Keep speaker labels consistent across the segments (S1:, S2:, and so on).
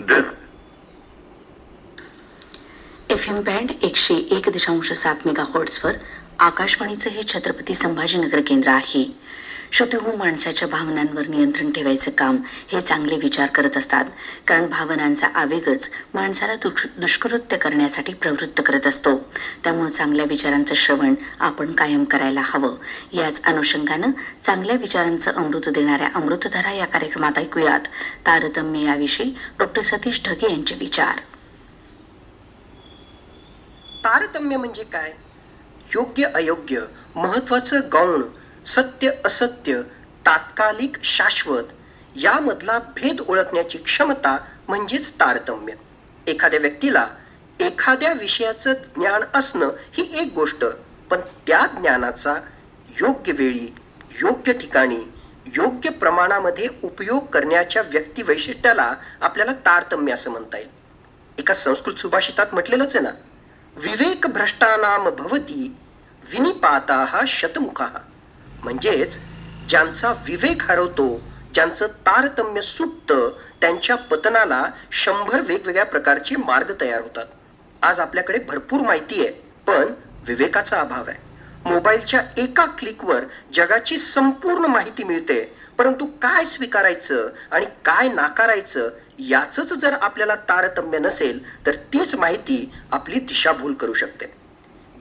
S1: This
S2: FM band 101.7 मेगाहर्ट्झवर आकाशवाणीचं हे छत्रपती संभाजीनगर केंद्र आहे. श्रोतेहो, माणसाच्या भावनांवर नियंत्रण ठेवायचं काम हे चांगले विचार करत असतात, कारण भावनांचा आवेगच माणसाला दुष्कृत्य करण्यासाठी प्रवृत्त करत असतो. त्यामुळे चांगल्या विचारांचं श्रवण आपण कायम करायला हवं. याच अनुषंगानं चांगल्या विचारांचं अमृत देणाऱ्या अमृतधारा या कार्यक्रमात ऐकूयात तारतम्य याविषयी डॉक्टर सतीश ढगे यांचे विचार.
S3: तारतम्य म्हणजे काय? योग्य अयोग्य, महत्वाचं गौण, सत्य असत्य, तात्कालिक शाश्वत यामधला भेद ओळखण्याची क्षमता म्हणजेच तारतम्य. एखाद्या व्यक्तीला एखाद्या विषयाचं ज्ञान असणं ही एक गोष्ट, पण त्या ज्ञानाचा योग्य वेळी, योग्य ठिकाणी, योग्य प्रमाणामध्ये उपयोग करण्याच्या व्यक्तिवैशिष्ट्याला आपल्याला तारतम्य असं म्हणता येईल. एका संस्कृत सुभाषितात म्हटलेलंच आहे ना, विवेक भ्रष्टानाम भवती विनिपाताः शतमुखाः. म्हणजेच ज्यांचा विवेक हरवतो, ज्यांचं तारतम्य सुटतं, त्यांच्या पतनाला 100 वेगवेगळ्या प्रकारचे मार्ग तयार होतात. आज आपल्याकडे भरपूर माहिती आहे, पण विवेकाचा अभाव आहे. मोबाईलच्या एका क्लिकवर जगाची संपूर्ण माहिती मिळते, परंतु काय स्वीकारायचं आणि काय नाकारायचं याचंच जर आपल्याला तारतम्य नसेल तर तीच माहिती आपली दिशाभूल करू शकते.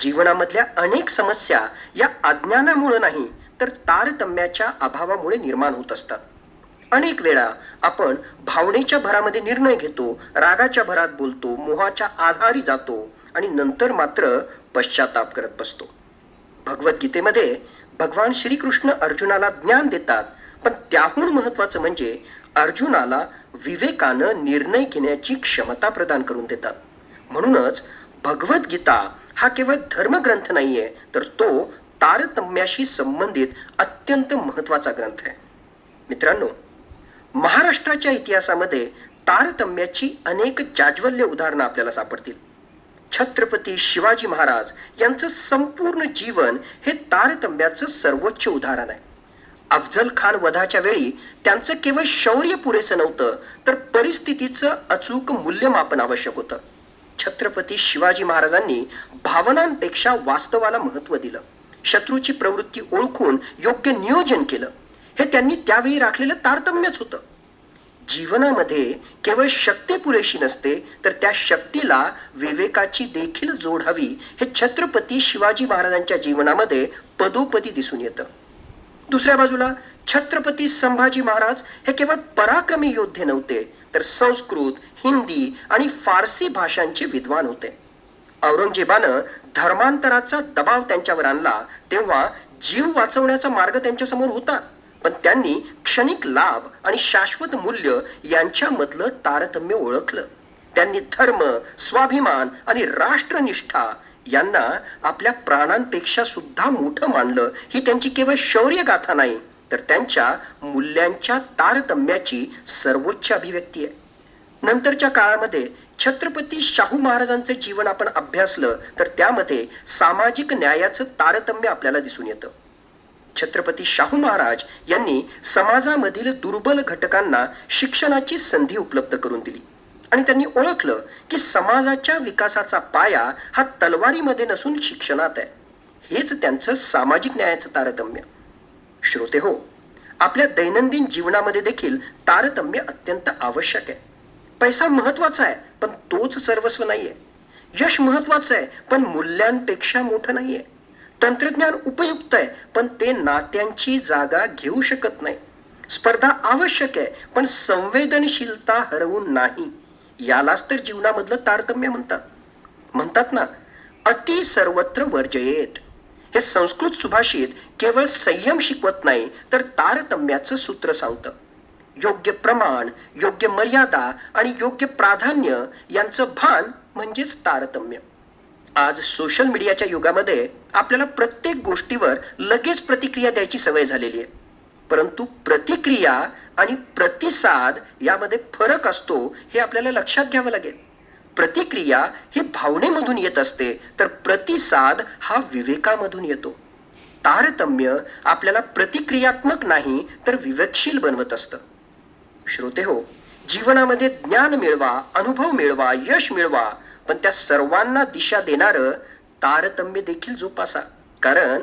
S3: जीवनामधल्या अनेक समस्या या अज्ञानामुळे नाही तर तारतम्याच्या अभावामुळे निर्माण होत असतात. अनेक वेळा आपण भावनेच्या भरामध्ये निर्णय घेतो, रागाच्या भरात बोलतो, मोहाच्या आधारी जातो आणि नंतर मात्र पश्चाताप करत बसतो. भगवद्गीतेमध्ये भगवान श्रीकृष्ण अर्जुनाला ज्ञान देतात, पण त्याहून महत्वाचं म्हणजे अर्जुनाला विवेकानं निर्णय घेण्याची क्षमता प्रदान करून देतात. म्हणूनच भगवद्गीता हा केवळ धर्मग्रंथ नाहीये, तर तो तारतम्याशी संबंधित अत्यंत महत्वाचा ग्रंथ आहे. मित्रांनो, महाराष्ट्राच्या इतिहासामध्ये तारतम्याची अनेक जाज्वल्य उदाहरणं आपल्याला सापडतील. छत्रपती शिवाजी महाराज यांचं संपूर्ण जीवन हे तारतम्याचं सर्वोच्च उदाहरण आहे. अफजल खान वधाच्या वेळी त्यांचं केवळ शौर्य पुरेसं नव्हतं, तर परिस्थितीचं अचूक मूल्यमापन आवश्यक होतं. छत्रपती शिवाजी महाराजांनी भावनांपेक्षा वास्तवाला महत्त्व दिलं. शत्रूची प्रवृत्ती ओळखून योग्य नियोजन केलं. हे त्यांनी त्यावेळी राखलेलं तारतम्यच होतं. जीवनामध्ये केवळ शक्ती पुरेशी नसते, तर त्या शक्तीला विवेकाची देखील जोड हवी. हे छत्रपती शिवाजी महाराजांच्या जीवनामध्ये पदोपदी दिसून येतं. दुसऱ्या बाजूला छत्रपती संभाजी महाराज हे केवळ पराक्रमी योद्धे नव्हते, तर संस्कृत, हिंदी आणि फारसी भाषांचे विद्वान होते. औरंगजेबानं धर्मांतराचा दबाव त्यांच्यावर आणला, तेव्हा जीव वाचवण्याचा मार्ग त्यांच्यासमोर होता, पण त्यांनी क्षणिक लाभ आणि शाश्वत मूल्य यांच्यामधलं तारतम्य ओळखलं. त्यांनी धर्म, स्वाभिमान आणि राष्ट्रनिष्ठा यांना आपल्या प्राणांपेक्षा सुद्धा मोठं मानलं. ही त्यांची केवळ शौर्य गाथा नाही, तर त्यांच्या मूल्यांच्या तारतम्याची सर्वोच्च अभिव्यक्ती आहे. नंतरच्या काळामध्ये छत्रपती शाहू महाराजांचं जीवन आपण अभ्यासलं तर त्यामध्ये सामाजिक न्यायाचं तारतम्य आपल्याला दिसून येतं. छत्रपती शाहू महाराज यांनी समाजामधील दुर्बल घटकांना शिक्षणाची संधी उपलब्ध करून दिली आणि त्यांनी ओळखलं की समाजाच्या विकासाचा पाया हा तलवारीमध्ये नसून शिक्षणात आहे. हेच त्यांचं सामाजिक न्यायाचं तारतम्य. श्रोते हो, आपल्या दैनंदिन जीवनामध्ये देखील तारतम्य अत्यंत आवश्यक आहे. पैसा महत्वाचा आहे, पण तोच सर्वस्व नाहीये. यश महत्वाचं आहे, पण मूल्यांपेक्षा मोठं नाहीये. तंत्रज्ञान उपयुक्त आहे, पण ते नात्यांची जागा घेऊ शकत नाही. स्पर्धा आवश्यक आहे, पण संवेदनशीलता हरवून नाही. यालाच तर जीवनामधलं तारतम्य म्हणतात ना, अति सर्वत्र वर्जयेत. हे संस्कृत सुभाषित केवळ संयम शिकवत नाही, तर तारतम्याचं सूत्र सांगतं. योग्य प्रमाण, योग्य मर्यादा आणि योग्य प्राधान्य यांचं भान म्हणजेच तारतम्य. आज सोशल मीडियाच्या युगामध्ये आपल्याला प्रत्येक गोष्टीवर लगेच प्रतिक्रिया द्यायची सवय झालेली आहे, परंतु प्रतिक्रिया आणि प्रतिसाद यामध्ये फरक असतो, हे आपल्याला लक्षात घ्यावं लागेल. प्रतिक्रिया ही भावनेमधून येत असते, तर प्रतिसाद हा विवेकामधून येतो. तारतम्य आपल्याला प्रतिक्रियात्मक नाही तर विवेकशील बनवत असतं. श्रोते हो, जीवनामध्ये ज्ञान मिळवा, अनुभव मिळवा, यश मिळवा, पण त्या सर्वांना दिशा देणारं तारतम्य देखील जोपासा. कारण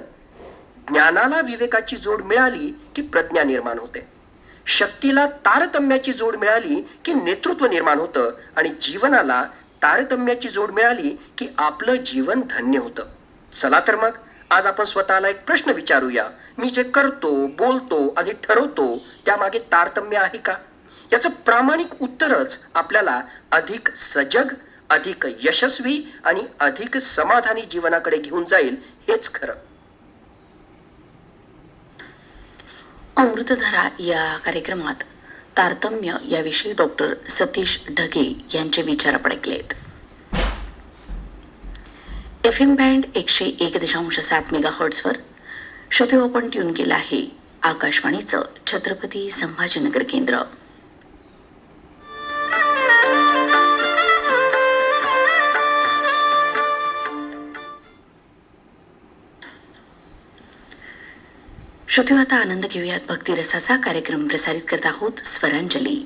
S3: ज्ञानाला विवेकाची जोड मिळाली की प्रज्ञा निर्माण होते. शक्तीला तारतम्याची जोड मिळाली की नेतृत्व निर्माण होतं आणि जीवनाला तारतम्याची जोड मिळाली की आपलं जीवन धन्य होतं. चला तर मग आज आपण स्वतःला एक प्रश्न विचारूया. मी जे करतो, बोलतो आणि ठरवतो त्यामागे तारतम्य आहे का? याचं प्रामाणिक उत्तरच आपल्याला अधिक सजग, अधिक यशस्वी आणि अधिक समाधानी जीवनाकडे घेऊन जाईल, हेच खरं.
S2: अमृतधारा या कार्यक्रमात तारतम्य याविषयी डॉक्टर सतीश ढगे यांचे विचार आपण ऐकलेत. FM बँड 101.7 मेगाहर्ट्झवर श्रोते आपण ट्यून केलं आहे आकाशवाणीचं छत्रपती संभाजीनगर केंद्र. श्रोते आता आनंद घेऊयात भक्तिरसाचा कार्यक्रम प्रसारित करत आहोत स्वरांजली.